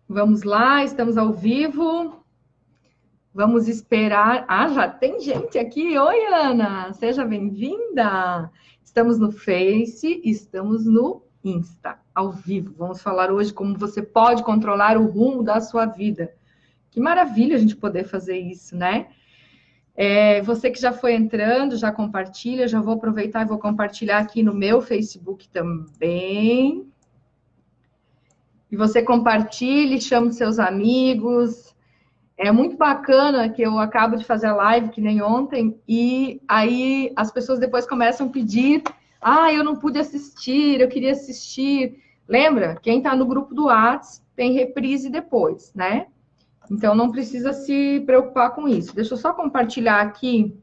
Vamos lá, estamos ao vivo. Vamos esperar. Ah, já tem gente aqui. Oi, Ana, seja bem-vinda. Estamos no Face, estamos no Insta, ao vivo. Vamos falar hoje como você pode controlar o rumo da sua vida. Que maravilha a gente poder fazer isso, né? Você que já foi entrando, já compartilha, já vou aproveitar e vou compartilhar aqui no meu Facebook também. E você compartilhe, chame seus amigos. É muito bacana que eu acabo de fazer a live, que nem ontem, e aí as pessoas depois começam a pedir: ah, eu não pude assistir, eu queria assistir. Lembra? Quem está no grupo do Whats tem reprise depois, né? Então não precisa se preocupar com isso. Deixa eu só compartilhar aqui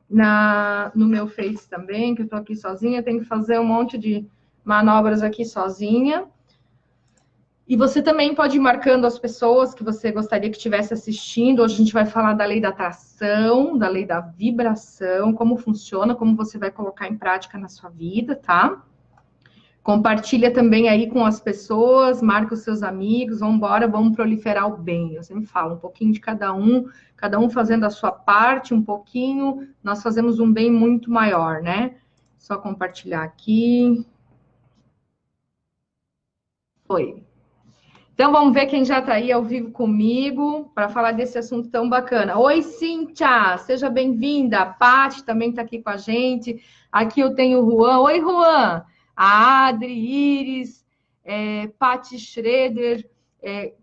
no meu Face também, que eu estou aqui sozinha, tenho que fazer um monte de manobras aqui sozinha. E você também pode ir marcando as pessoas que você gostaria que estivesse assistindo. Hoje a gente vai falar da lei da atração, da lei da vibração, como funciona, como você vai colocar em prática na sua vida, tá? Compartilha também aí com as pessoas, marca os seus amigos, vamos embora, vamos proliferar o bem. Eu sempre falo, um pouquinho de cada um fazendo a sua parte, um pouquinho, nós fazemos um bem muito maior, né? Só compartilhar aqui. Foi. Então, vamos ver quem já está aí ao vivo comigo para falar desse assunto tão bacana. Oi, Cíntia, seja bem-vinda. A Paty também está aqui com a gente. Aqui eu tenho o Juan. Oi, Juan. A Adri, Iris, Paty Schroeder.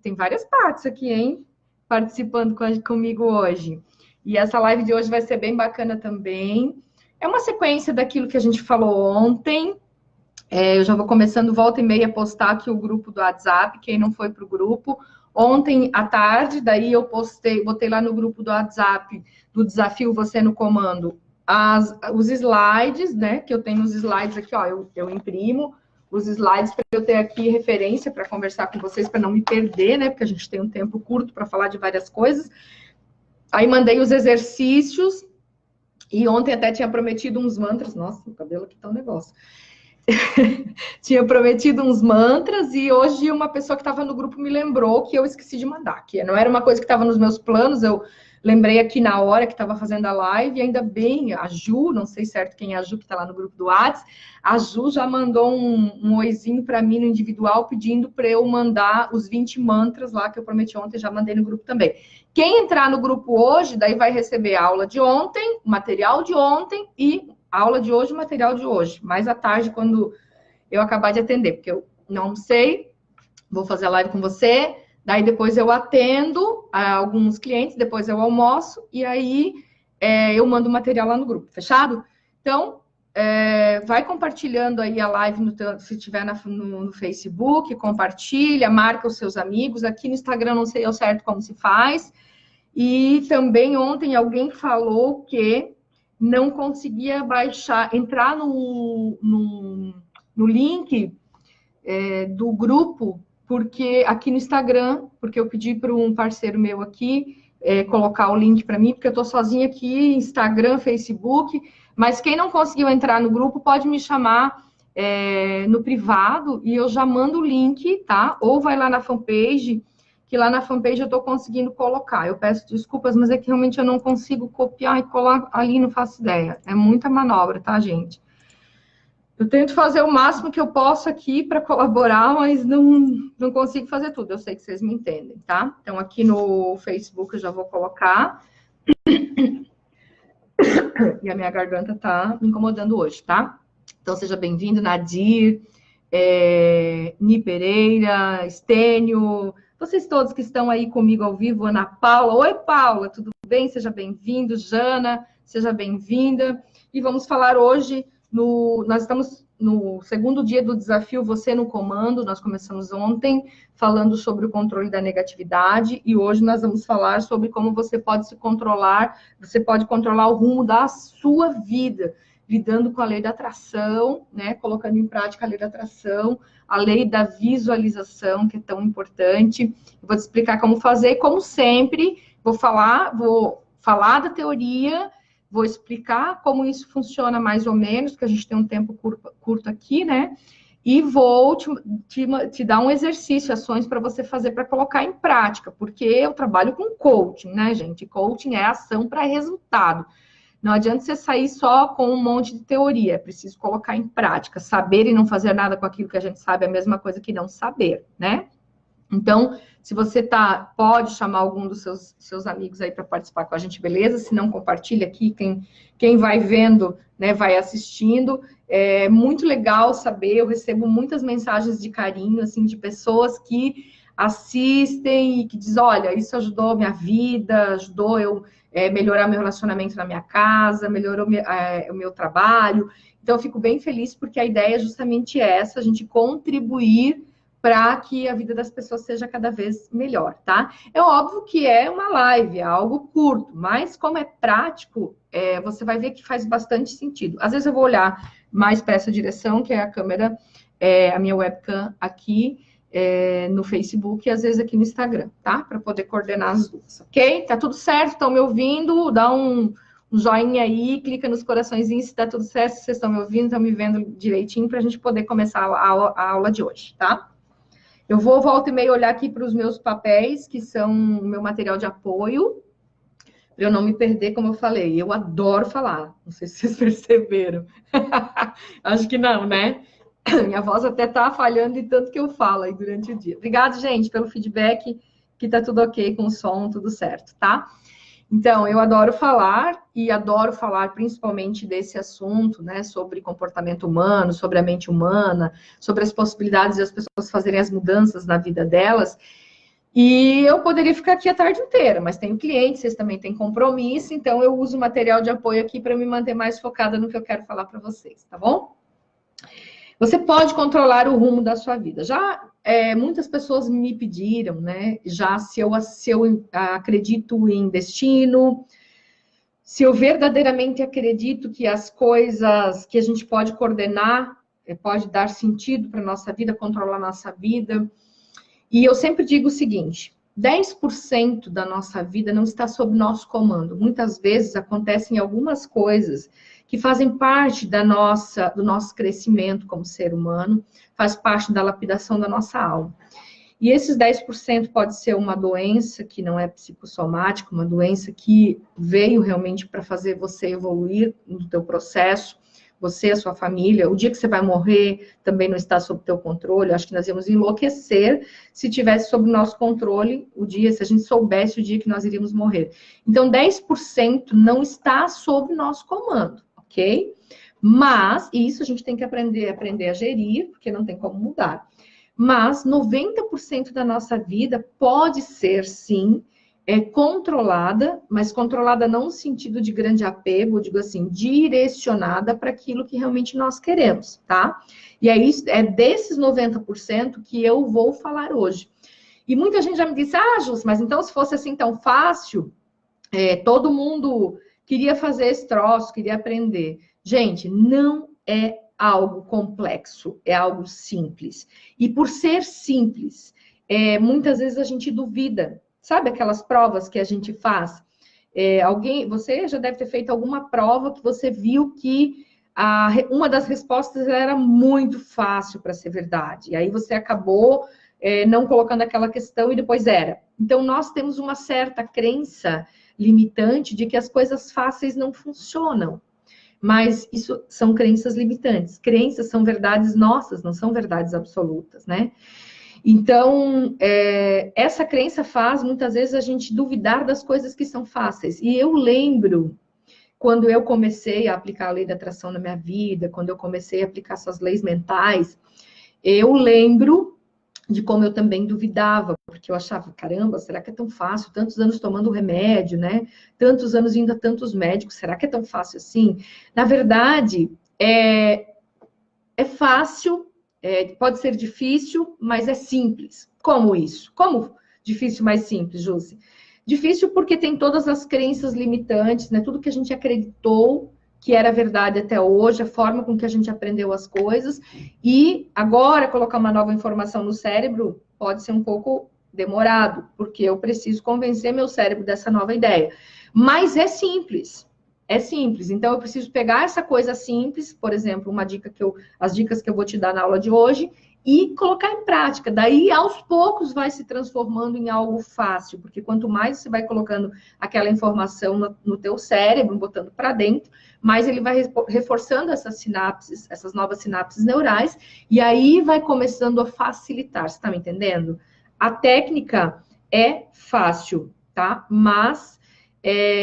Tem várias Paties aqui, hein? Participando comigo hoje. E essa live de hoje vai ser bem bacana também. É uma sequência daquilo que a gente falou ontem. Eu já vou começando volta e meia a postar aqui o grupo do WhatsApp, quem não foi para o grupo. Ontem à tarde, daí eu botei lá no grupo do WhatsApp, do Desafio Você no Comando, os slides, né? Que eu tenho os slides aqui, ó, eu imprimo os slides para eu ter aqui referência para conversar com vocês, para não me perder, né? Porque a gente tem um tempo curto para falar de várias coisas. Aí mandei os exercícios, e ontem até tinha prometido uns mantras. Nossa, o cabelo aqui tá um negócio. Tinha prometido uns mantras e hoje uma pessoa que estava no grupo me lembrou que eu esqueci de mandar, que não era uma coisa que estava nos meus planos, eu lembrei aqui na hora que estava fazendo a live, e ainda bem, a Ju, não sei certo quem é a Ju que está lá no grupo do WhatsApp, a Ju já mandou um oizinho para mim no individual, pedindo para eu mandar os 20 mantras lá que eu prometi ontem, já mandei no grupo também. Quem entrar no grupo hoje, daí vai receber a aula de ontem, material de ontem e aula de hoje, material de hoje. Mais à tarde, quando eu acabar de atender, porque eu não sei, vou fazer a live com você, daí depois eu atendo a alguns clientes, depois eu almoço, e aí eu mando o material lá no grupo, fechado? Então, vai compartilhando aí a live, se tiver no Facebook, compartilha, marca os seus amigos. Aqui no Instagram não sei ao certo como se faz. E também ontem alguém falou que não conseguia baixar, entrar no link do grupo, porque aqui no Instagram, porque eu pedi para um parceiro meu aqui colocar o link para mim, porque eu estou sozinha aqui, Instagram, Facebook, mas quem não conseguiu entrar no grupo pode me chamar no privado e eu já mando o link, tá? Ou vai lá na fanpage, que lá na fanpage eu estou conseguindo colocar. Eu peço desculpas, mas é que realmente eu não consigo copiar e colar ali, não faço ideia. É muita manobra, tá, gente? Eu tento fazer o máximo que eu posso aqui para colaborar, mas não consigo fazer tudo. Eu sei que vocês me entendem, tá? Então, aqui no Facebook eu já vou colocar. E a minha garganta tá me incomodando hoje, tá? Então, seja bem-vindo, Nadir, Ni Pereira, Estênio, vocês todos que estão aí comigo ao vivo, Ana Paula. Oi, Paula, tudo bem? Seja bem-vindo. Jana, seja bem-vinda. E vamos falar hoje, nós estamos no segundo dia do desafio Você no Comando. Nós começamos ontem falando sobre o controle da negatividade e hoje nós vamos falar sobre como você pode se controlar, você pode controlar o rumo da sua vida, lidando com a lei da atração, né? Colocando em prática a lei da atração, a lei da visualização, que é tão importante. Eu vou te explicar como fazer, como sempre, vou falar da teoria, vou explicar como isso funciona mais ou menos, porque a gente tem um tempo curto aqui, né? e vou te dar um exercício, ações para você fazer para colocar em prática, porque eu trabalho com coaching, né, gente? Coaching é ação para resultado. Não adianta você sair só com um monte de teoria, é preciso colocar em prática. Saber e não fazer nada com aquilo que a gente sabe é a mesma coisa que não saber, né? Então, se você pode chamar algum dos seus amigos aí para participar com a gente, beleza? Se não, compartilha aqui, quem vai vendo, né, vai assistindo. É muito legal saber, eu recebo muitas mensagens de carinho, assim, de pessoas que assistem e que dizem, olha, isso ajudou minha vida, ajudou eu melhorar meu relacionamento na minha casa, melhorou o meu trabalho. Então, eu fico bem feliz porque a ideia é justamente essa, a gente contribuir para que a vida das pessoas seja cada vez melhor, tá? É óbvio que é uma live, é algo curto, mas como é prático, você vai ver que faz bastante sentido. Às vezes eu vou olhar mais para essa direção, que é a câmera, a minha webcam aqui no Facebook e às vezes aqui no Instagram, tá? Para poder coordenar as duas, ok? Tá tudo certo? Estão me ouvindo? Dá um joinha aí, clica nos coraçõezinhos se tá tudo certo, se vocês estão me ouvindo, estão me vendo direitinho, para a gente poder começar a aula de hoje, tá? Eu vou, volta e meia, olhar aqui para os meus papéis, que são o meu material de apoio, para eu não me perder, como eu falei. Eu adoro falar, não sei se vocês perceberam. Acho que não, né? Minha voz até tá falhando de tanto que eu falo aí durante o dia. Obrigada, gente, pelo feedback, que tá tudo ok com o som, tudo certo, tá? Então, eu adoro falar, e adoro falar principalmente desse assunto, né, sobre comportamento humano, sobre a mente humana, sobre as possibilidades de as pessoas fazerem as mudanças na vida delas. E eu poderia ficar aqui a tarde inteira, mas tenho clientes, vocês também têm compromisso, então eu uso material de apoio aqui para me manter mais focada no que eu quero falar para vocês, tá bom? Você pode controlar o rumo da sua vida. Já muitas pessoas me pediram, né? Já se eu acredito em destino, se eu verdadeiramente acredito que as coisas que a gente pode coordenar, pode dar sentido para a nossa vida, controlar a nossa vida. E eu sempre digo o seguinte: 10% da nossa vida não está sob nosso comando. Muitas vezes acontecem algumas coisas que fazem parte do nosso crescimento como ser humano, faz parte da lapidação da nossa alma. E esses 10% pode ser uma doença que não é psicossomática, uma doença que veio realmente para fazer você evoluir no teu processo, você, a sua família. O dia que você vai morrer também não está sob teu controle. Eu acho que nós íamos enlouquecer se tivesse sob nosso controle o dia, se a gente soubesse o dia que nós iríamos morrer. Então, 10% não está sob nosso comando, ok? Mas, isso a gente tem que aprender a gerir, porque não tem como mudar. Mas 90% da nossa vida pode ser, sim, controlada, mas controlada não no sentido de grande apego, digo assim, direcionada para aquilo que realmente nós queremos, tá? E é desses 90% que eu vou falar hoje. E muita gente já me disse, Jus, mas então se fosse assim tão fácil, todo mundo queria fazer esse troço, queria aprender. Gente, não é algo complexo, é algo simples. E por ser simples, muitas vezes a gente duvida. Sabe aquelas provas que a gente faz? Você já deve ter feito alguma prova que você viu que uma das respostas era muito fácil para ser verdade. E aí você acabou não colocando aquela questão e depois era. Então, nós temos uma certa crença limitante de que as coisas fáceis não funcionam. Mas isso são crenças limitantes. Crenças são verdades nossas, não são verdades absolutas, né? Então, essa crença faz, muitas vezes, a gente duvidar das coisas que são fáceis. E eu lembro, quando eu comecei a aplicar a lei da atração na minha vida, quando eu comecei a aplicar essas leis mentais, eu lembro de como eu também duvidava, porque eu achava, caramba, será que é tão fácil? Tantos anos tomando remédio, né? Tantos anos indo a tantos médicos, será que é tão fácil assim? Na verdade, é fácil, pode ser difícil, mas é simples. Como isso? Como difícil, mas simples, Jússi? Difícil porque tem todas as crenças limitantes, né? Tudo que a gente acreditou que era verdade até hoje, a forma com que a gente aprendeu as coisas, e agora colocar uma nova informação no cérebro pode ser um pouco demorado, porque eu preciso convencer meu cérebro dessa nova ideia. Mas é simples. É simples. Então, eu preciso pegar essa coisa simples, por exemplo, as dicas que eu vou te dar na aula de hoje, e colocar em prática. Daí, aos poucos, vai se transformando em algo fácil, porque quanto mais você vai colocando aquela informação no teu cérebro, botando para dentro, mais ele vai reforçando essas sinapses, essas novas sinapses neurais, e aí vai começando a facilitar. Você está me entendendo? A técnica é fácil, tá? Mas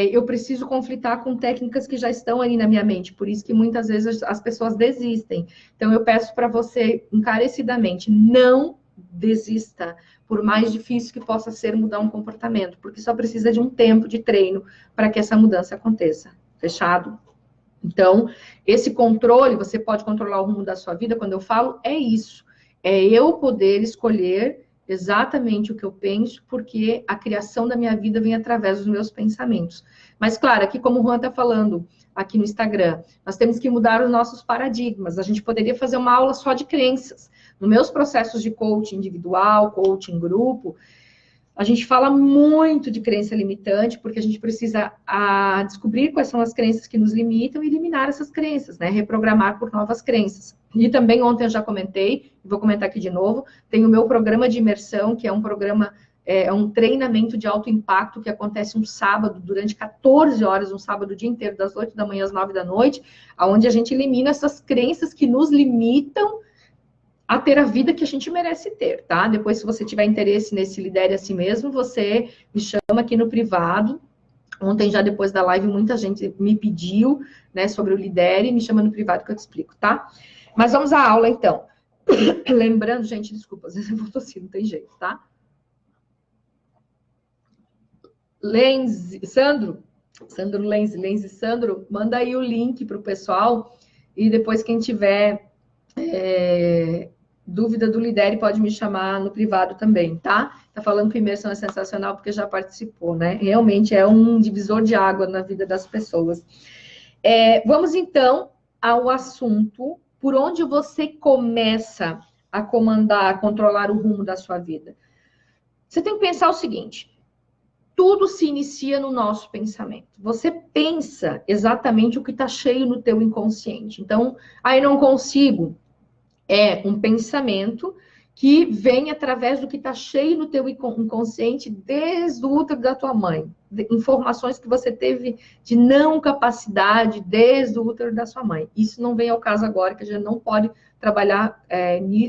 eu preciso conflitar com técnicas que já estão ali na minha mente, por isso que muitas vezes as pessoas desistem. Então, eu peço para você, encarecidamente, não desista, por mais difícil que possa ser mudar um comportamento, porque só precisa de um tempo de treino para que essa mudança aconteça. Fechado? Então, esse controle, você pode controlar o rumo da sua vida, quando eu falo, é isso. É eu poder escolher exatamente o que eu penso, porque a criação da minha vida vem através dos meus pensamentos. Mas, claro, aqui como o Juan está falando, aqui no Instagram, nós temos que mudar os nossos paradigmas. A gente poderia fazer uma aula só de crenças. Nos meus processos de coaching individual, coaching grupo, a gente fala muito de crença limitante, porque a gente precisa descobrir quais são as crenças que nos limitam e eliminar essas crenças, né? Reprogramar por novas crenças. E também ontem eu já comentei, vou comentar aqui de novo, tem o meu programa de imersão, que é um programa, é um treinamento de alto impacto que acontece um sábado, durante 14 horas, um sábado o dia inteiro, das 8 da manhã às 9 da noite, onde a gente elimina essas crenças que nos limitam a ter a vida que a gente merece ter, tá? Depois, se você tiver interesse nesse Lidere a Si Mesmo, você me chama aqui no privado. Ontem, já depois da live, muita gente me pediu, né, sobre o Lidere, me chama no privado que eu te explico, tá? Mas vamos à aula, então. Lembrando, gente, desculpa, às vezes eu vou tossir, não tem jeito, tá? Sandro Lenzi, manda aí o link para o pessoal, e depois quem tiver dúvida do Lidere pode me chamar no privado também, tá? Tá falando que imersão é sensacional porque já participou, né? Realmente é um divisor de água na vida das pessoas. Vamos então ao assunto, por onde você começa a comandar, a controlar o rumo da sua vida. Você tem que pensar o seguinte: tudo se inicia no nosso pensamento. Você pensa exatamente o que está cheio no teu inconsciente. Então, aí não consigo. É um pensamento que vem através do que está cheio no teu inconsciente desde o útero da tua mãe. Informações que você teve de não capacidade desde o útero da sua mãe. Isso não vem ao caso agora, que a gente não pode trabalhar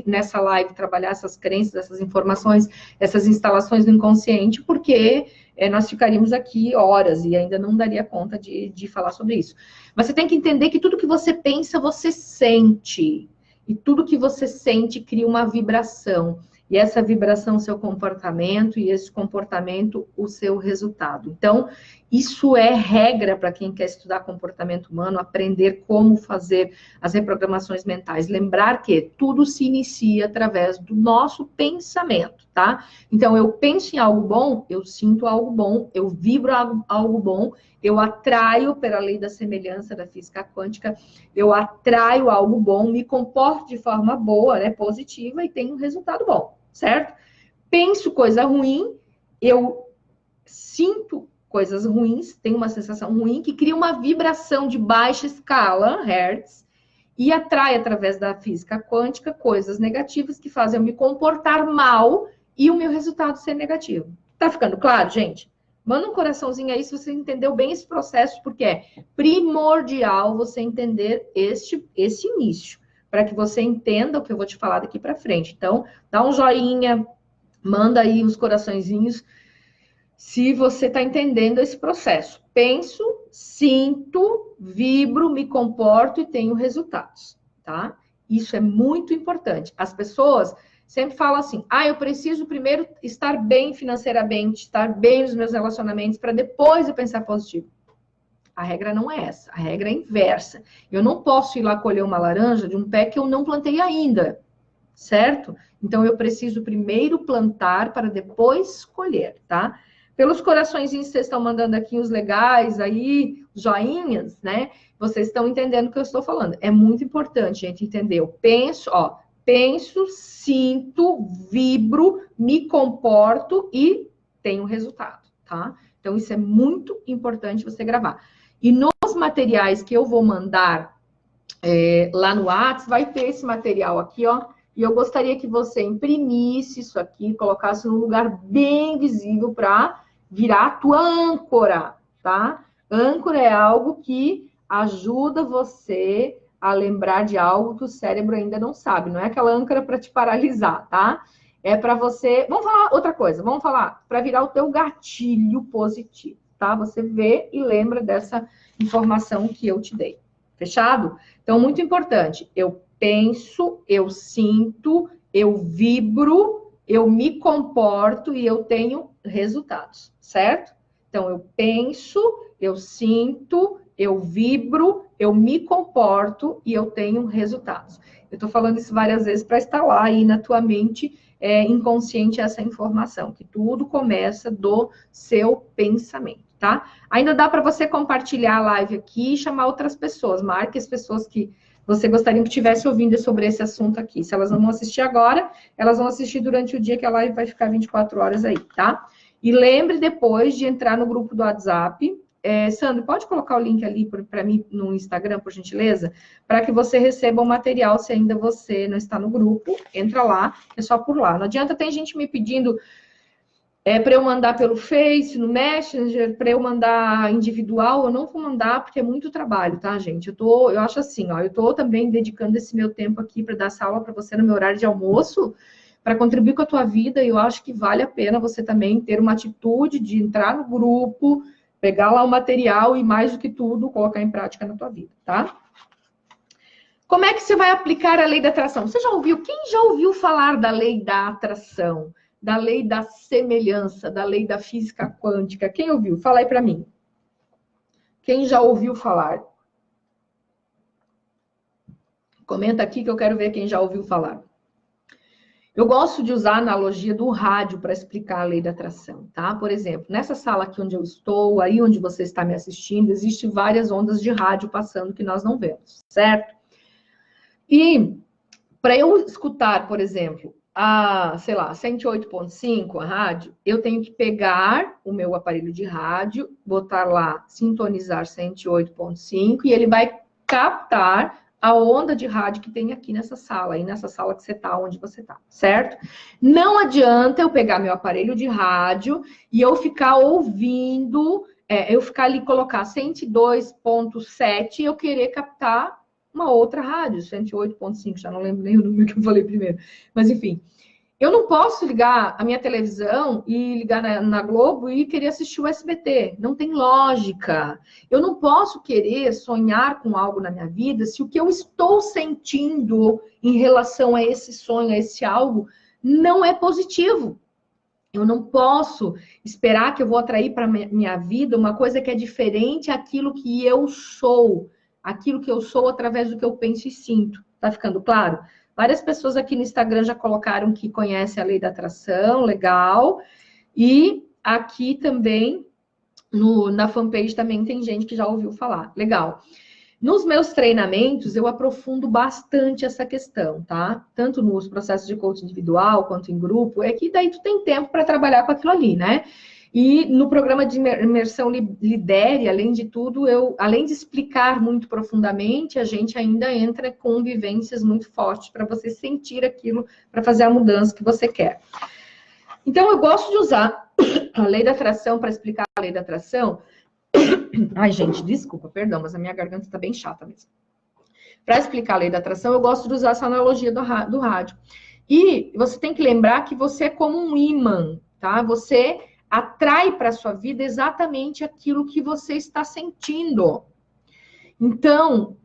nessa live, trabalhar essas crenças, essas informações, essas instalações no inconsciente, porque nós ficaríamos aqui horas e ainda não daria conta de falar sobre isso. Mas você tem que entender que tudo que você pensa, você sente. E tudo que você sente cria uma vibração. E essa vibração, o seu comportamento, e esse comportamento, o seu resultado. Então, isso é regra para quem quer estudar comportamento humano, aprender como fazer as reprogramações mentais. Lembrar que tudo se inicia através do nosso pensamento, tá? Então, eu penso em algo bom, eu sinto algo bom, eu vibro algo bom, eu atraio, pela lei da semelhança da física quântica, eu atraio algo bom, me comporto de forma boa, né, positiva, e tenho um resultado bom, certo? Penso coisa ruim, eu sinto coisas ruins, tenho uma sensação ruim, que cria uma vibração de baixa escala, hertz, e atrai, através da física quântica, coisas negativas que fazem eu me comportar mal e o meu resultado ser negativo. Tá ficando claro, gente? Manda um coraçãozinho aí se você entendeu bem esse processo, porque é primordial você entender esse início, para que você entenda o que eu vou te falar daqui para frente. Então, dá um joinha, manda aí os coraçõezinhos, se você está entendendo esse processo. Penso, sinto, vibro, me comporto e tenho resultados, tá? Isso é muito importante. As pessoas sempre falam assim: eu preciso primeiro estar bem financeiramente, estar bem nos meus relacionamentos, para depois eu pensar positivo. A regra não é essa, a regra é inversa. Eu não posso ir lá colher uma laranja de um pé que eu não plantei ainda, certo? Então, eu preciso primeiro plantar para depois colher, tá? Pelos coraçõezinhos que vocês estão mandando aqui, os legais aí, joinhas, né? Vocês estão entendendo o que eu estou falando. É muito importante, gente, entender. Eu penso, sinto, vibro, me comporto e tenho resultado, tá? Então, isso é muito importante você gravar. E nos materiais que eu vou mandar lá no WhatsApp, vai ter esse material aqui, ó. E eu gostaria que você imprimisse isso aqui, colocasse num lugar bem visível para virar a tua âncora, tá? Âncora é algo que ajuda você a lembrar de algo que o cérebro ainda não sabe. Não é aquela âncora para te paralisar, tá? É para você... Vamos falar outra coisa. Vamos falar para virar o teu gatilho positivo, tá? Você vê e lembra dessa informação que eu te dei. Fechado? Então, muito importante. Eu penso, eu sinto, eu vibro, eu me comporto e eu tenho resultados, certo? Então, eu penso, eu sinto, eu vibro, eu me comporto e eu tenho resultados. Eu estou falando isso várias vezes para instalar aí na tua mente inconsciente essa informação, que tudo começa do seu pensamento, tá? Ainda dá para você compartilhar a live aqui e chamar outras pessoas. Marque as pessoas que você gostaria que estivesse ouvindo sobre esse assunto aqui. Se elas não vão assistir agora, elas vão assistir durante o dia, que a live vai ficar 24 horas aí, tá? E lembre depois de entrar no grupo do WhatsApp. Sandro, pode colocar o link ali para mim no Instagram, por gentileza? Para que você receba o material, se ainda você não está no grupo. Entra lá, é só por lá. Não adianta, tem gente me pedindo para eu mandar pelo Face, no Messenger, para eu mandar individual. Eu não vou mandar porque é muito trabalho, tá, gente? Eu acho assim, ó, eu tô também dedicando esse meu tempo aqui para dar essa aula para você no meu horário de almoço, para contribuir com a tua vida, e eu acho que vale a pena você também ter uma atitude de entrar no grupo, pegar lá o material e, mais do que tudo, colocar em prática na tua vida, tá? Como é que você vai aplicar a lei da atração? Você já ouviu? Quem já ouviu falar da lei da atração? Da lei da semelhança, da lei da física quântica? Quem ouviu? Fala aí para mim. Quem já ouviu falar? Comenta aqui que eu quero ver quem já ouviu falar. Eu gosto de usar a analogia do rádio para explicar a lei da atração, tá? Por exemplo, nessa sala aqui onde eu estou, aí onde você está me assistindo, existem várias ondas de rádio passando que nós não vemos, certo? E para eu escutar, por exemplo, sei lá, 108.5, a rádio, eu tenho que pegar o meu aparelho de rádio, botar lá, sintonizar 108.5, e ele vai captar a onda de rádio que tem aqui nessa sala, aí nessa sala que você tá, onde você tá, certo? Não adianta eu pegar meu aparelho de rádio e eu ficar ouvindo, eu ficar ali, colocar 102.7 e eu querer captar uma outra rádio, 108.5, já não lembro nem o número que eu falei primeiro. Mas, enfim, eu não posso ligar a minha televisão e ligar na Globo e querer assistir o SBT. Não tem lógica. Eu não posso querer sonhar com algo na minha vida se o que eu estou sentindo em relação a esse sonho, a esse algo, não é positivo. Eu não posso esperar que eu vou atrair para minha vida uma coisa que é diferente daquilo que eu sou. Aquilo que eu sou através do que eu penso e sinto. Tá ficando claro? Várias pessoas aqui no Instagram já colocaram que conhecem a lei da atração, legal. E aqui também, na fanpage também tem gente que já ouviu falar. Legal. Nos meus treinamentos, eu aprofundo bastante essa questão, tá? Tanto nos processos de coaching individual, quanto em grupo. É que daí tu tem tempo para trabalhar com aquilo ali, né? E no programa de imersão Lidere, além de tudo, além de explicar muito profundamente, a gente ainda entra com vivências muito fortes para você sentir aquilo, para fazer a mudança que você quer. Então, eu gosto de usar a lei da atração para explicar a lei da atração. Ai, gente, desculpa, perdão, mas a minha garganta está bem chata mesmo. Para explicar a lei da atração, eu gosto de usar essa analogia do rádio. E você tem que lembrar que você é como um imã, tá? Você atrai para a sua vida exatamente aquilo que você está sentindo. Então,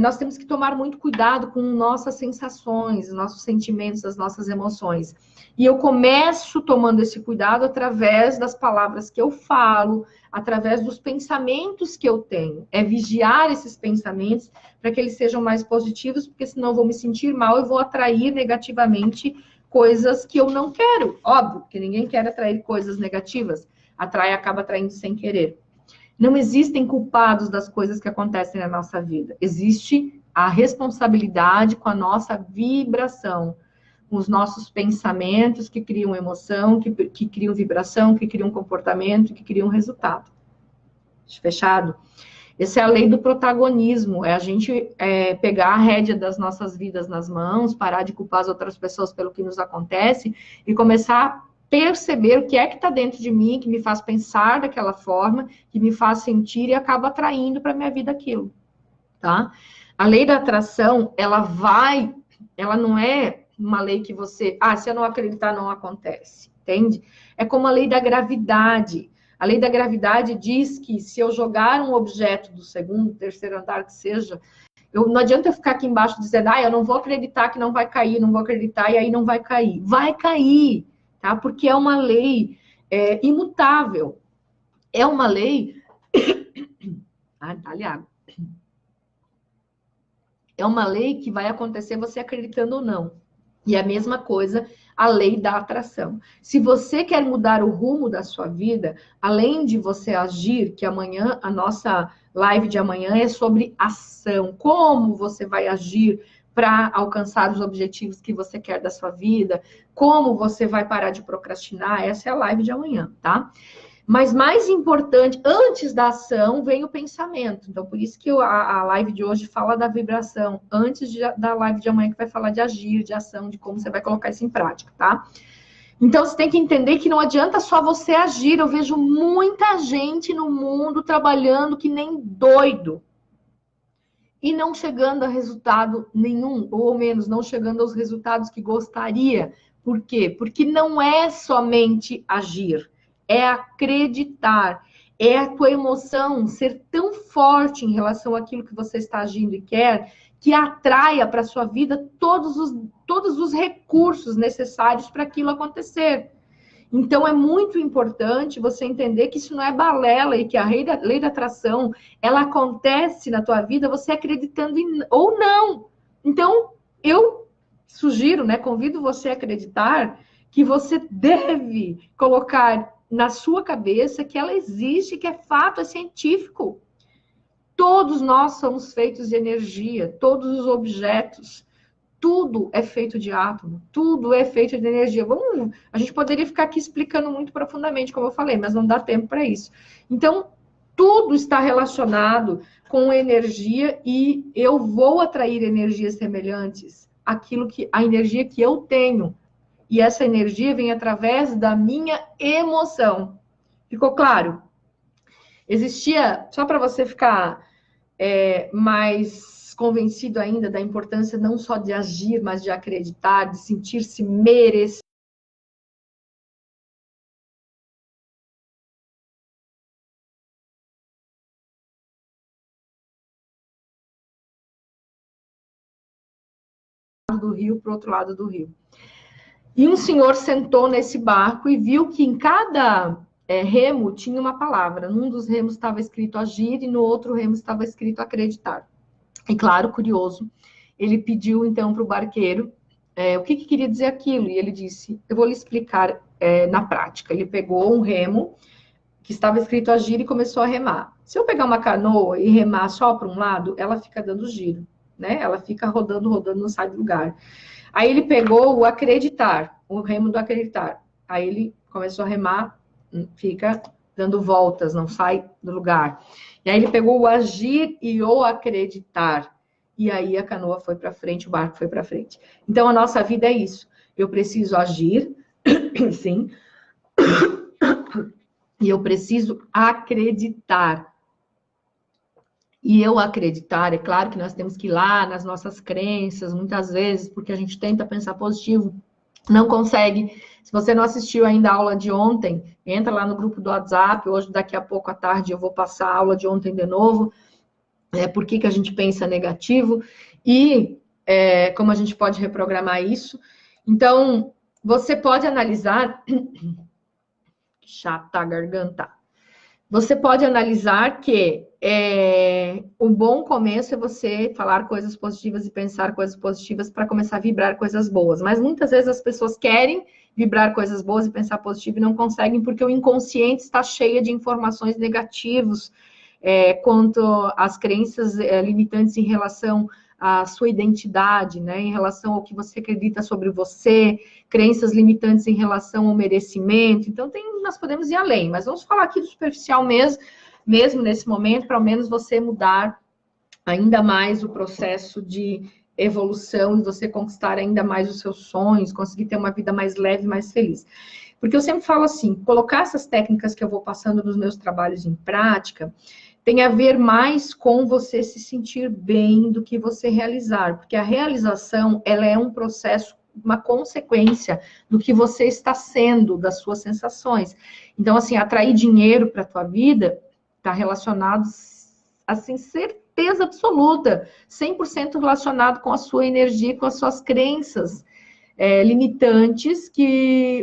nós temos que tomar muito cuidado com nossas sensações, nossos sentimentos, as nossas emoções. E eu começo tomando esse cuidado através das palavras que eu falo, através dos pensamentos que eu tenho. É vigiar esses pensamentos para que eles sejam mais positivos, porque senão eu vou me sentir mal e vou atrair negativamente coisas que eu não quero. Óbvio que ninguém quer atrair coisas negativas. Acaba atraindo sem querer. Não existem culpados das coisas que acontecem na nossa vida. Existe a responsabilidade com a nossa vibração, com os nossos pensamentos que criam emoção, que criam vibração, que criam comportamento, que criam resultado. Fechado? Essa é a lei do protagonismo, é a gente pegar a rédea das nossas vidas nas mãos, parar de culpar as outras pessoas pelo que nos acontece e começar a perceber o que é que está dentro de mim, que me faz pensar daquela forma, que me faz sentir e acaba atraindo para a minha vida aquilo, tá? A lei da atração, ela não é uma lei que você, se eu não acreditar, não acontece, entende? É como a lei da gravidade. A lei da gravidade diz que se eu jogar um objeto do segundo, terceiro andar, que seja, não adianta eu ficar aqui embaixo dizendo, eu não vou acreditar que não vai cair, não vou acreditar, e aí não vai cair. Vai cair, tá? Porque é uma lei imutável. É uma lei... dá-lhe água. É uma lei que vai acontecer você acreditando ou não. E a mesma coisa, a lei da atração. Se você quer mudar o rumo da sua vida, além de você agir, que amanhã, a nossa live de amanhã é sobre ação. Como você vai agir para alcançar os objetivos que você quer da sua vida? Como você vai parar de procrastinar? Essa é a live de amanhã, tá? Mas mais importante, antes da ação, vem o pensamento. Então, por isso que a live de hoje fala da vibração, antes da live de amanhã, que vai falar de agir, de ação, de como você vai colocar isso em prática, tá? Então, você tem que entender que não adianta só você agir. Eu vejo muita gente no mundo trabalhando que nem doido. E não chegando a resultado nenhum, ou ao menos não chegando aos resultados que gostaria. Por quê? Porque não é somente agir. É acreditar, é a tua emoção ser tão forte em relação àquilo que você está agindo e quer, que atraia para a sua vida todos os recursos necessários para aquilo acontecer. Então, é muito importante você entender que isso não é balela e que a lei da atração, ela acontece na tua vida você acreditando ou não. Então, eu sugiro, convido você a acreditar que você deve colocar na sua cabeça que ela existe, que é fato, é científico. Todos nós somos feitos de energia, todos os objetos, tudo é feito de átomo, tudo é feito de energia. A gente poderia ficar aqui explicando muito profundamente, como eu falei, mas não dá tempo para isso. Então, tudo está relacionado com energia e eu vou atrair energias semelhantes a energia que eu tenho. E essa energia vem através da minha emoção. Ficou claro? Existia, só para você ficar mais convencido ainda da importância não só de agir, mas de acreditar, de sentir-se merecedor. Do rio para o outro lado do rio. E um senhor sentou nesse barco e viu que em cada remo tinha uma palavra. Num dos remos estava escrito agir e no outro remo estava escrito acreditar. E claro, curioso, ele pediu então para o barqueiro o que queria dizer aquilo. E ele disse, eu vou lhe explicar na prática. Ele pegou um remo que estava escrito agir e começou a remar. Se eu pegar uma canoa e remar só para um lado, ela fica dando giro, Ela fica rodando, não sai do lugar. Aí ele pegou o acreditar, o remo do acreditar. Aí ele começou a remar, fica dando voltas, não sai do lugar. E aí ele pegou o agir e o acreditar. E aí a canoa foi para frente, o barco foi para frente. Então a nossa vida é isso. Eu preciso agir, sim. E eu preciso acreditar. E eu acreditar, é claro que nós temos que ir lá nas nossas crenças, muitas vezes, porque a gente tenta pensar positivo, não consegue. Se você não assistiu ainda a aula de ontem, entra lá no grupo do WhatsApp, hoje, daqui a pouco à tarde, eu vou passar a aula de ontem de novo, por que a gente pensa negativo, e como a gente pode reprogramar isso. Então, você pode analisar... Chata a garganta. Você pode analisar que um bom começo é você falar coisas positivas e pensar coisas positivas para começar a vibrar coisas boas. Mas muitas vezes as pessoas querem vibrar coisas boas e pensar positivo e não conseguem porque o inconsciente está cheio de informações negativas quanto às crenças limitantes em relação à sua identidade, em relação ao que você acredita sobre você, crenças limitantes em relação ao merecimento. Então, nós podemos ir além, mas vamos falar aqui do superficial mesmo, mesmo nesse momento, para ao menos você mudar ainda mais o processo de evolução e você conquistar ainda mais os seus sonhos, conseguir ter uma vida mais leve, mais feliz. Porque eu sempre falo assim, colocar essas técnicas que eu vou passando nos meus trabalhos em prática tem a ver mais com você se sentir bem do que você realizar, porque a realização, ela é um processo, uma consequência do que você está sendo, das suas sensações. Então, assim, atrair dinheiro para a tua vida está relacionado, assim, certeza absoluta, 100% relacionado com a sua energia, com as suas crenças limitantes,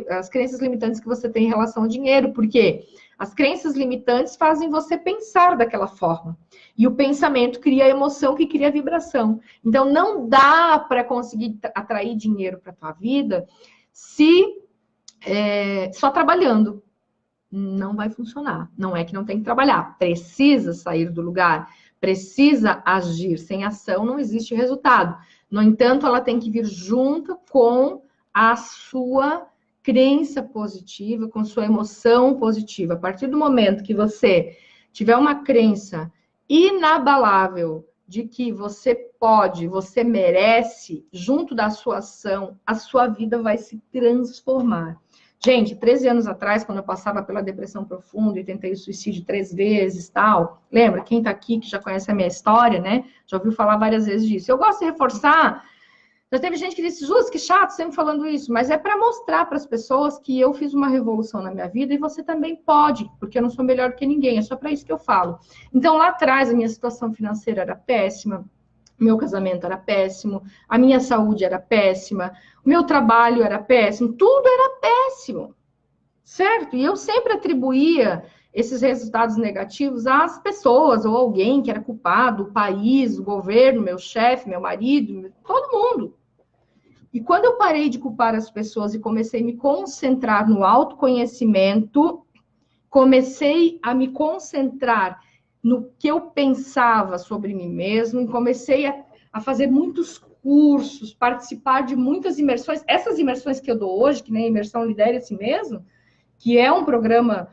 as crenças limitantes que você tem em relação ao dinheiro, porque as crenças limitantes fazem você pensar daquela forma. E o pensamento cria a emoção, que cria a vibração. Então, não dá para conseguir atrair dinheiro para a tua vida se só trabalhando. Não vai funcionar. Não é que não tem que trabalhar. Precisa sair do lugar. Precisa agir. Sem ação não existe resultado. No entanto, ela tem que vir junto com a sua crença positiva, com sua emoção positiva. A partir do momento que você tiver uma crença inabalável de que você pode, você merece, junto da sua ação, a sua vida vai se transformar. Gente, 13 anos atrás, quando eu passava pela depressão profunda e tentei o suicídio 3 vezes, tal, lembra? Quem tá aqui, que já conhece a minha história, né? Já ouviu falar várias vezes disso. Eu gosto de reforçar. Já teve gente que disse, Jus, que chato, sempre falando isso, mas é para mostrar para as pessoas que eu fiz uma revolução na minha vida e você também pode, porque eu não sou melhor que ninguém, é só para isso que eu falo. Então, lá atrás, a minha situação financeira era péssima, meu casamento era péssimo, a minha saúde era péssima, o meu trabalho era péssimo, tudo era péssimo, certo? E eu sempre atribuía esses resultados negativos às pessoas ou alguém que era culpado, o país, o governo, meu chefe, meu marido, todo mundo. E quando eu parei de culpar as pessoas e comecei a me concentrar no autoconhecimento, comecei a me concentrar no que eu pensava sobre mim mesmo, e comecei a fazer muitos cursos, participar de muitas imersões. Essas imersões que eu dou hoje, que nem a imersão Lidere a Si Mesmo, que é um programa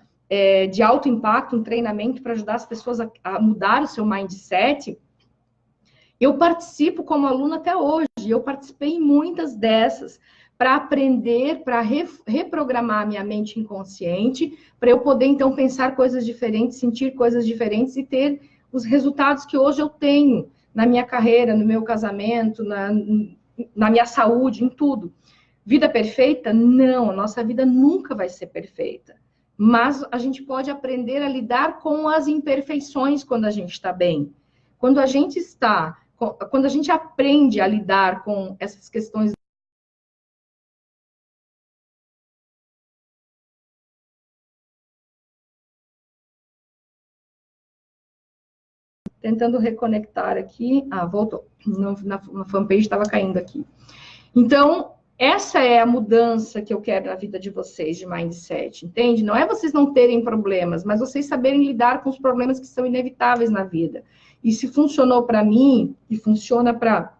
de alto impacto, um treinamento para ajudar as pessoas a mudar o seu mindset, eu participo como aluna até hoje. Eu participei em muitas dessas para aprender, para reprogramar a minha mente inconsciente, para eu poder, então, pensar coisas diferentes, sentir coisas diferentes e ter os resultados que hoje eu tenho na minha carreira, no meu casamento, na minha saúde, em tudo. Vida perfeita? Não, a nossa vida nunca vai ser perfeita. Mas a gente pode aprender a lidar com as imperfeições quando a gente está bem. Quando a gente aprende a lidar com essas questões tentando reconectar aqui. Ah, voltou. Na fanpage estava caindo aqui. Então, essa é a mudança que eu quero na vida de vocês, de mindset, entende? Não é vocês não terem problemas, mas vocês saberem lidar com os problemas que são inevitáveis na vida. E se funcionou para mim, e funciona para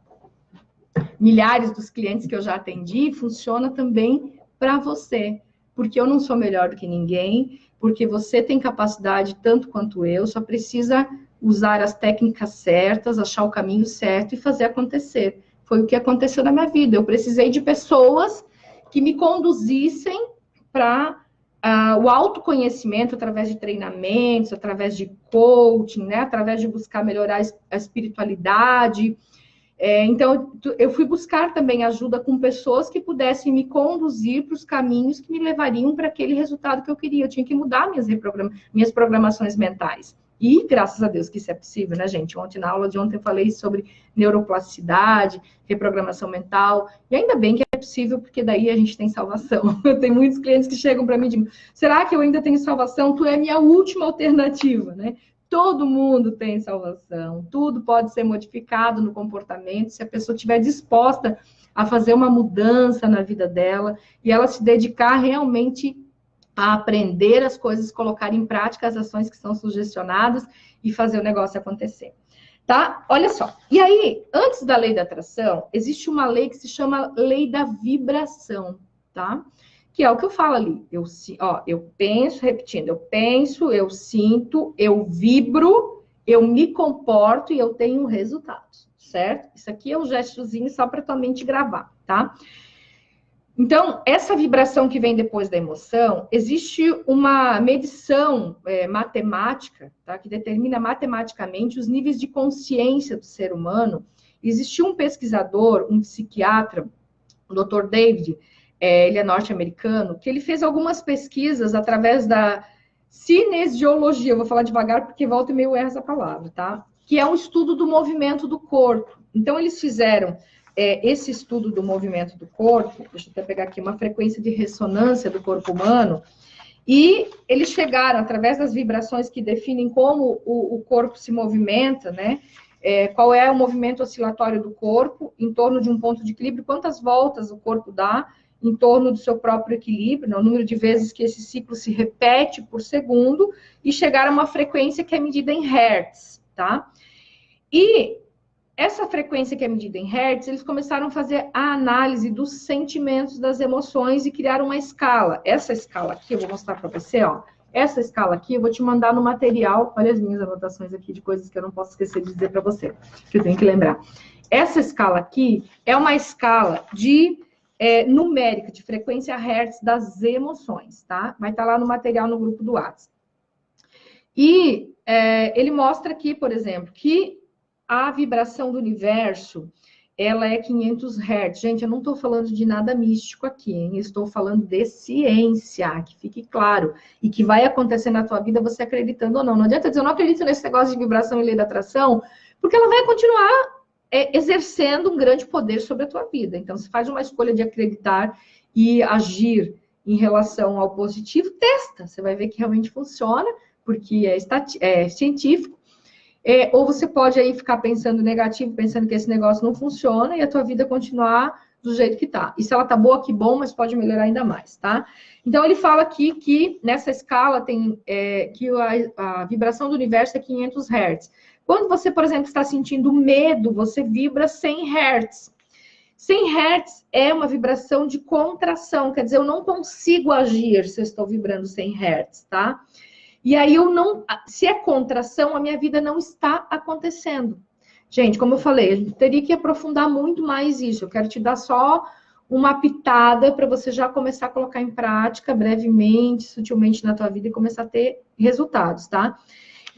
milhares dos clientes que eu já atendi, funciona também para você. Porque eu não sou melhor do que ninguém, porque você tem capacidade tanto quanto eu, só precisa usar as técnicas certas, achar o caminho certo e fazer acontecer. Foi o que aconteceu na minha vida. Eu precisei de pessoas que me conduzissem para o autoconhecimento através de treinamentos, através de coaching, né? Através de buscar melhorar a espiritualidade. Então, eu fui buscar também ajuda com pessoas que pudessem me conduzir para os caminhos que me levariam para aquele resultado que eu queria. Eu tinha que mudar minhas programações mentais. E, graças a Deus, que isso é possível, né, gente? Ontem, na aula de ontem, eu falei sobre neuroplasticidade, reprogramação mental. E ainda bem que é possível, porque daí a gente tem salvação. Eu tenho muitos clientes que chegam para mim e dizem, será que eu ainda tenho salvação? Tu é a minha última alternativa, né? Todo mundo tem salvação. Tudo pode ser modificado no comportamento se a pessoa estiver disposta a fazer uma mudança na vida dela e ela se dedicar realmente a aprender as coisas, colocar em prática as ações que são sugestionadas e fazer o negócio acontecer. Tá? Olha só. E aí, antes da lei da atração, existe uma lei que se chama lei da vibração, tá? que é o que eu falo ali. Eu penso, repetindo, eu penso, eu sinto, eu vibro, eu me comporto e eu tenho resultados, certo? Isso aqui é um gestozinho só para tua mente gravar, tá? Então, essa vibração que vem depois da emoção, existe uma medição matemática, tá? Que determina matematicamente os níveis de consciência do ser humano. Existiu um pesquisador, um psiquiatra, o Dr. David, ele é norte-americano, que ele fez algumas pesquisas através da cinesiologia, eu vou falar devagar porque volta e meio erro essa palavra, tá? Que é um estudo do movimento do corpo. Então, eles fizeram esse estudo do movimento do corpo, deixa eu até pegar aqui uma frequência de ressonância do corpo humano, e eles chegaram, através das vibrações que definem como o corpo se movimenta, né? Qual é o movimento oscilatório do corpo em torno de um ponto de equilíbrio, quantas voltas o corpo dá em torno do seu próprio equilíbrio, né? O número de vezes que esse ciclo se repete por segundo, e chegar a uma frequência que é medida em hertz, tá? E essa frequência que é medida em hertz, eles começaram a fazer a análise dos sentimentos, das emoções e criaram uma escala. Essa escala aqui, eu vou mostrar para você, ó. Essa escala aqui, eu vou te mandar no material. Olha as minhas anotações aqui de coisas que eu não posso esquecer de dizer para você, que eu tenho que lembrar. Essa escala aqui é uma escala de numérica, de frequência hertz das emoções, tá? Vai estar lá no material no grupo do WhatsApp. E ele mostra aqui, por exemplo, que a vibração do universo, ela é 500 Hz. Gente, eu não estou falando de nada místico aqui, hein? Eu estou falando de ciência, que fique claro. E que vai acontecer na tua vida, você acreditando ou não. Não adianta dizer, eu não acredito nesse negócio de vibração e lei da atração, porque ela vai continuar exercendo um grande poder sobre a tua vida. Então, se faz uma escolha de acreditar e agir em relação ao positivo, testa. Você vai ver que realmente funciona, porque é científico. Ou você pode aí ficar pensando negativo, pensando que esse negócio não funciona e a tua vida continuar do jeito que tá. E se ela tá boa, que bom, mas pode melhorar ainda mais, tá? Então, ele fala aqui que nessa escala tem que a vibração do universo é 500 Hz. Quando você, por exemplo, está sentindo medo, você vibra 100 Hz. 100 Hz é uma vibração de contração, quer dizer, eu não consigo agir se eu estou vibrando 100 Hz, tá? E aí se é contração, a minha vida não está acontecendo. Gente, como eu falei, a gente teria que aprofundar muito mais isso. Eu quero te dar só uma pitada para você já começar a colocar em prática brevemente, sutilmente na tua vida e começar a ter resultados, tá?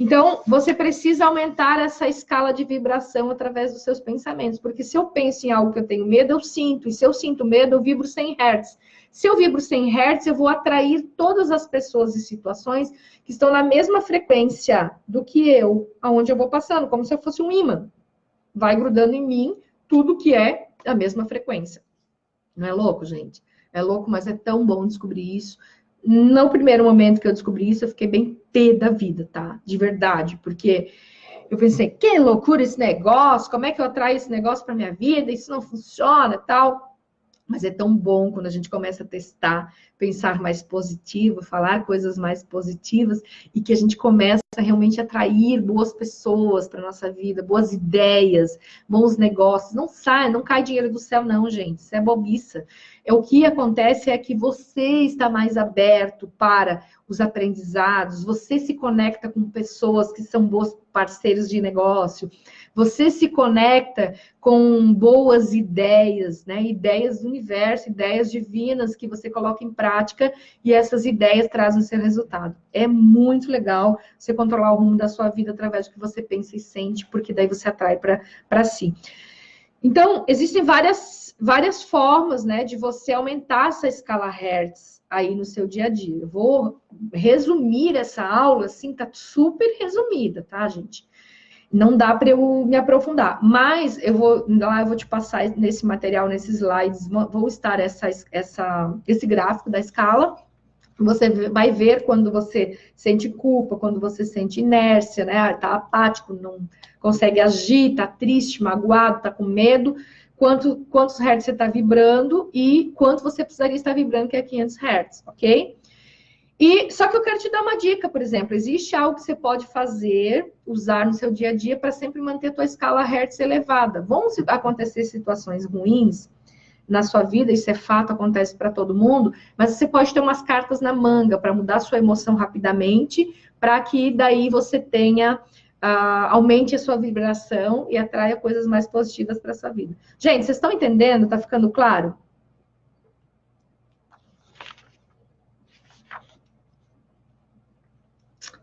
Então, você precisa aumentar essa escala de vibração através dos seus pensamentos, porque se eu penso em algo que eu tenho medo, eu sinto, e se eu sinto medo, eu vibro 100 Hz. Se eu vibro 100 Hz, eu vou atrair todas as pessoas e situações que estão na mesma frequência do que eu, aonde eu vou passando, como se eu fosse um ímã. Vai grudando em mim tudo que é a mesma frequência. Não é louco, gente? É louco, mas é tão bom descobrir isso. No primeiro momento que eu descobri isso, eu fiquei bem pé da vida, tá? De verdade, porque eu pensei, que loucura esse negócio, como é que eu atraio esse negócio para minha vida? Isso não funciona e tal. Mas é tão bom quando a gente começa a testar, pensar mais positivo, falar coisas mais positivas e que a gente começa realmente a atrair boas pessoas para nossa vida, boas ideias, bons negócios. Não cai dinheiro do céu, não, gente. Isso é bobiça. O que acontece é que você está mais aberto para os aprendizados, você se conecta com pessoas que são bons parceiros de negócio, você se conecta com boas ideias, né? Ideias do universo, ideias divinas que você coloca em prática e essas ideias trazem o seu resultado. É muito legal você controlar o rumo da sua vida através do que você pensa e sente, porque daí você atrai para si. Então, existem várias formas, né, de você aumentar essa escala Hertz aí no seu dia a dia. Eu vou resumir essa aula, assim, tá super resumida, tá, gente? Não dá para eu me aprofundar, mas eu vou te passar nesse material, nesses slides, vou estar esse gráfico da escala. Você vai ver quando você sente culpa, quando você sente inércia, né? Tá apático, não consegue agir, tá triste, magoado, tá com medo. Quantos hertz você está vibrando e quanto você precisaria estar vibrando, que é 500 hertz, ok? Só que eu quero te dar uma dica, por exemplo, existe algo que você pode fazer, usar no seu dia a dia para sempre manter a tua escala hertz elevada. Vão acontecer situações ruins, na sua vida, isso é fato, acontece para todo mundo, mas você pode ter umas cartas na manga para mudar a sua emoção rapidamente, para que daí você tenha, aumente a sua vibração e atraia coisas mais positivas para a sua vida. Gente, vocês estão entendendo? Está ficando claro?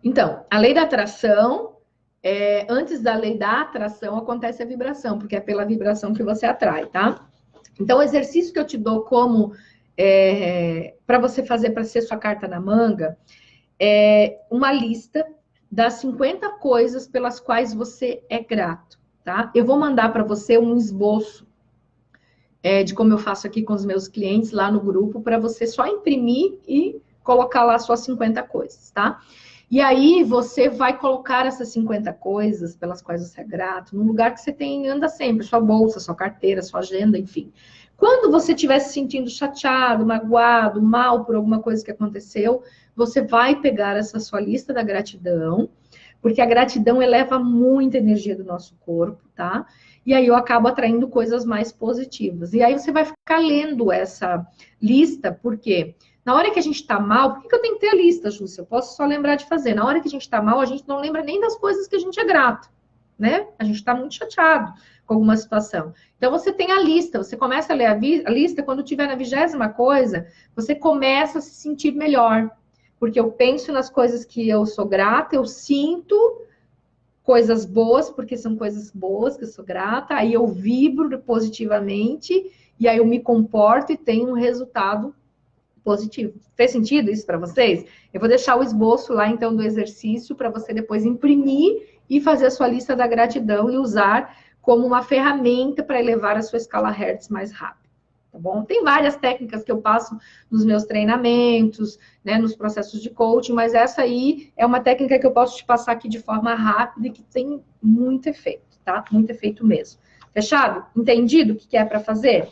Então, a lei da atração, antes da lei da atração, acontece a vibração, porque é pela vibração que você atrai, tá? Então, o exercício que eu te dou como para você fazer para ser sua carta na manga é uma lista das 50 coisas pelas quais você é grato, tá? Eu vou mandar para você um esboço de como eu faço aqui com os meus clientes lá no grupo, para você só imprimir e colocar lá suas 50 coisas, tá? E aí você vai colocar essas 50 coisas pelas quais você é grato, num lugar que você anda sempre, sua bolsa, sua carteira, sua agenda, enfim. Quando você estiver se sentindo chateado, magoado, mal por alguma coisa que aconteceu, você vai pegar essa sua lista da gratidão, porque a gratidão eleva muita energia do nosso corpo, tá? E aí eu acabo atraindo coisas mais positivas. E aí você vai ficar lendo essa lista, porque na hora que a gente tá mal, por que eu tenho que ter a lista, Júcia? Eu posso só lembrar de fazer. Na hora que a gente tá mal, a gente não lembra nem das coisas que a gente é grato, né? A gente tá muito chateado com alguma situação. Então, você tem a lista, você começa a ler a lista, quando tiver na 20ª coisa, você começa a se sentir melhor. Porque eu penso nas coisas que eu sou grata, eu sinto coisas boas, porque são coisas boas que eu sou grata, aí eu vibro positivamente, e aí eu me comporto e tenho um resultado positivo. Fez sentido isso para vocês? Eu vou deixar o esboço lá, então, do exercício, para você depois imprimir e fazer a sua lista da gratidão e usar como uma ferramenta para elevar a sua escala Hertz mais rápido. Tá bom? Tem várias técnicas que eu passo nos meus treinamentos, né, nos processos de coaching, mas essa aí é uma técnica que eu posso te passar aqui de forma rápida e que tem muito efeito, tá? Muito efeito mesmo. Fechado? Entendido o que é para fazer?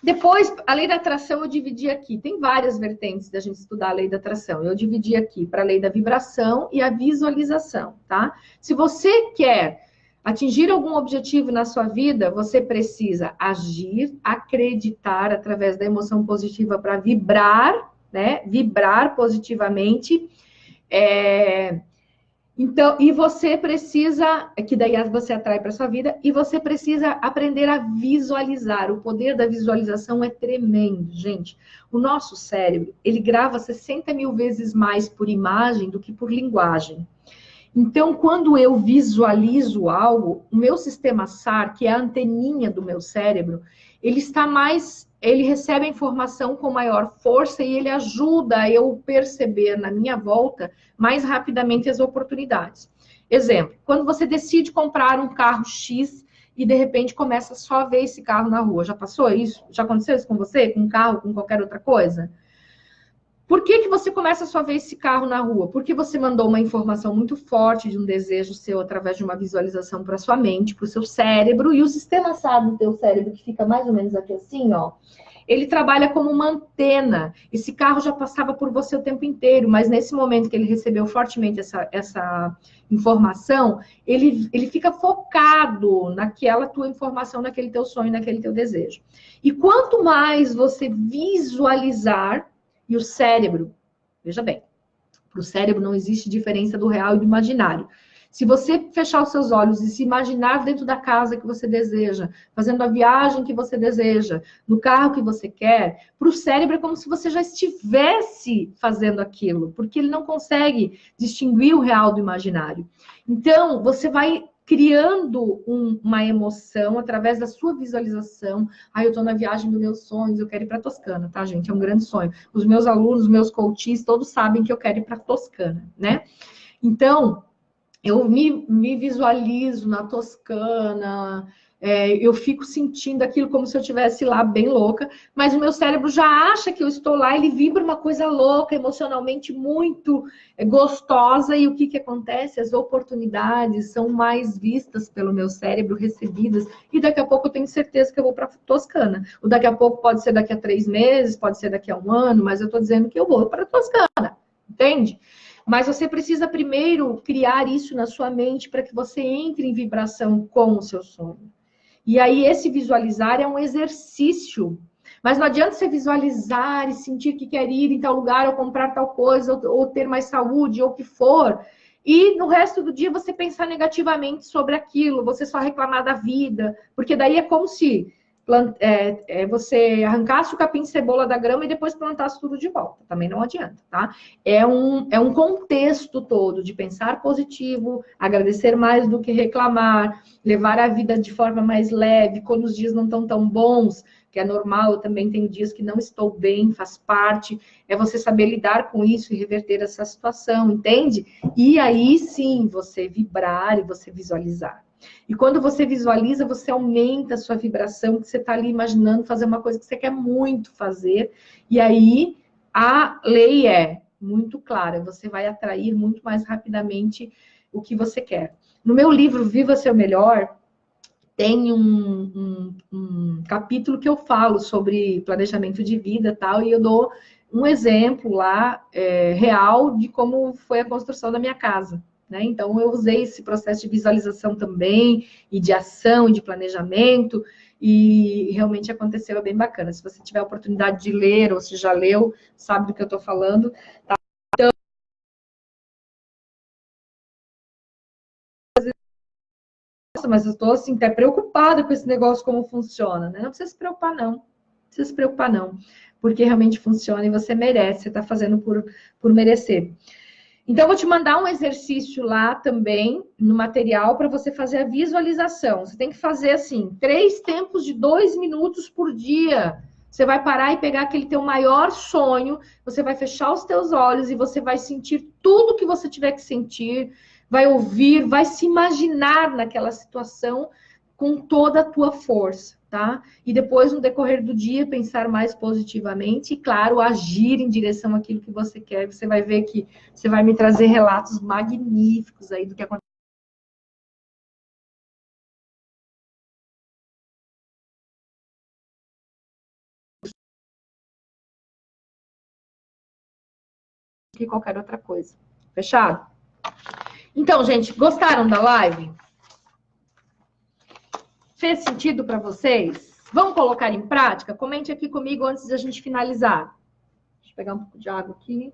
Depois, a lei da atração eu dividi aqui. Tem várias vertentes da gente estudar a lei da atração. Eu dividi aqui para a lei da vibração e a visualização, tá? Se você quer atingir algum objetivo na sua vida, você precisa agir, acreditar através da emoção positiva para vibrar, né? Vibrar positivamente. Então, e você precisa, que daí você atrai para sua vida, e você precisa aprender a visualizar. O poder da visualização é tremendo, gente. O nosso cérebro, ele grava 60 mil vezes mais por imagem do que por linguagem. Então, quando eu visualizo algo, o meu sistema SAR, que é a anteninha do meu cérebro, ele recebe a informação com maior força e ele ajuda a eu perceber na minha volta mais rapidamente as oportunidades. Exemplo, quando você decide comprar um carro X e de repente começa só a ver esse carro na rua. Já passou isso? Já aconteceu isso com você? Com um carro, com qualquer outra coisa? Por que você começa só a ver esse carro na rua? Porque você mandou uma informação muito forte de um desejo seu através de uma visualização para sua mente, para o seu cérebro, e o sistema SAR do teu cérebro, que fica mais ou menos aqui assim, ó, ele trabalha como uma antena. Esse carro já passava por você o tempo inteiro, mas nesse momento que ele recebeu fortemente essa informação, ele fica focado naquela tua informação, naquele teu sonho, naquele teu desejo. E quanto mais você visualizar, e o cérebro, veja bem, para o cérebro não existe diferença do real e do imaginário. Se você fechar os seus olhos e se imaginar dentro da casa que você deseja, fazendo a viagem que você deseja, no carro que você quer, para o cérebro é como se você já estivesse fazendo aquilo, porque ele não consegue distinguir o real do imaginário. Então, você vai criando uma emoção através da sua visualização. Eu estou na viagem dos meus sonhos, eu quero ir para Toscana, tá, gente? É um grande sonho. Os meus alunos, os meus coaches, todos sabem que eu quero ir para Toscana, né? Então, eu me visualizo na Toscana, eu fico sentindo aquilo como se eu estivesse lá bem louca, mas o meu cérebro já acha que eu estou lá, ele vibra uma coisa louca, emocionalmente muito gostosa, e o que acontece? As oportunidades são mais vistas pelo meu cérebro, recebidas, e daqui a pouco eu tenho certeza que eu vou para Toscana. O daqui a pouco pode ser daqui a 3 meses, pode ser daqui a 1 ano, mas eu estou dizendo que eu vou para Toscana, entende? Mas você precisa primeiro criar isso na sua mente para que você entre em vibração com o seu sonho. E aí, esse visualizar é um exercício. Mas não adianta você visualizar e sentir que quer ir em tal lugar, ou comprar tal coisa, ou ter mais saúde, ou o que for. E no resto do dia você pensar negativamente sobre aquilo, você só reclamar da vida. Porque daí é como se você arrancasse o capim-cebola da grama e depois plantasse tudo de volta. Também não adianta, tá? É um contexto todo de pensar positivo, agradecer mais do que reclamar, levar a vida de forma mais leve, quando os dias não estão tão bons, que é normal, eu também tenho dias que não estou bem, faz parte, é você saber lidar com isso e reverter essa situação, entende? E aí sim, você vibrar e você visualizar. E quando você visualiza, você aumenta a sua vibração, que você está ali imaginando fazer uma coisa que você quer muito fazer, e aí a lei é muito clara, você vai atrair muito mais rapidamente o que você quer. No meu livro Viva Seu Melhor, tem um capítulo que eu falo sobre planejamento de vida e tal, e eu dou um exemplo lá real de como foi a construção da minha casa. Né? Então, eu usei esse processo de visualização também, e de ação, e de planejamento, e realmente aconteceu, é bem bacana. Se você tiver a oportunidade de ler, ou se já leu, sabe do que eu estou falando. Tá? Então, mas eu estou assim, até preocupada com esse negócio, como funciona, né? Não precisa se preocupar, não. Não precisa se preocupar, não. Porque realmente funciona e você merece, você está fazendo por merecer. Então, eu vou te mandar um exercício lá também, no material, para você fazer a visualização. Você tem que fazer, assim, 3 tempos de 2 minutos por dia. Você vai parar e pegar aquele teu maior sonho, você vai fechar os teus olhos e você vai sentir tudo que você tiver que sentir, vai ouvir, vai se imaginar naquela situação com toda a tua força, tá? E depois, no decorrer do dia, pensar mais positivamente e, claro, agir em direção àquilo que você quer. Você vai ver que você vai me trazer relatos magníficos aí do que aconteceu. Que qualquer outra coisa. Fechado? Então, gente, gostaram da live? Fez sentido para vocês? Vamos colocar em prática? Comente aqui comigo antes de a gente finalizar. Deixa eu pegar um pouco de água aqui.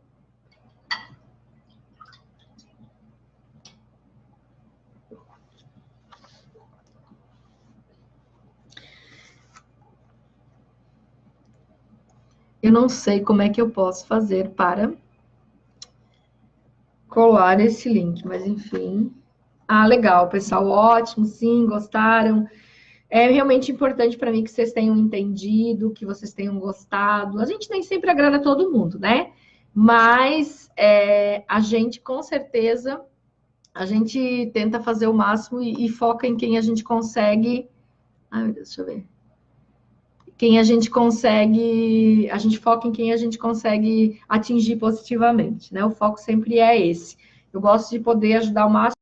Eu não sei como é que eu posso fazer para colar esse link, mas enfim. Ah, legal, pessoal, ótimo, sim, gostaram. É realmente importante para mim que vocês tenham entendido, que vocês tenham gostado. A gente nem sempre agrada todo mundo, né? Mas a gente, com certeza, a gente tenta fazer o máximo e foca em quem a gente consegue. Ai, meu Deus, deixa eu ver. Quem a gente consegue. A gente foca em quem a gente consegue atingir positivamente, né? O foco sempre é esse. Eu gosto de poder ajudar o máximo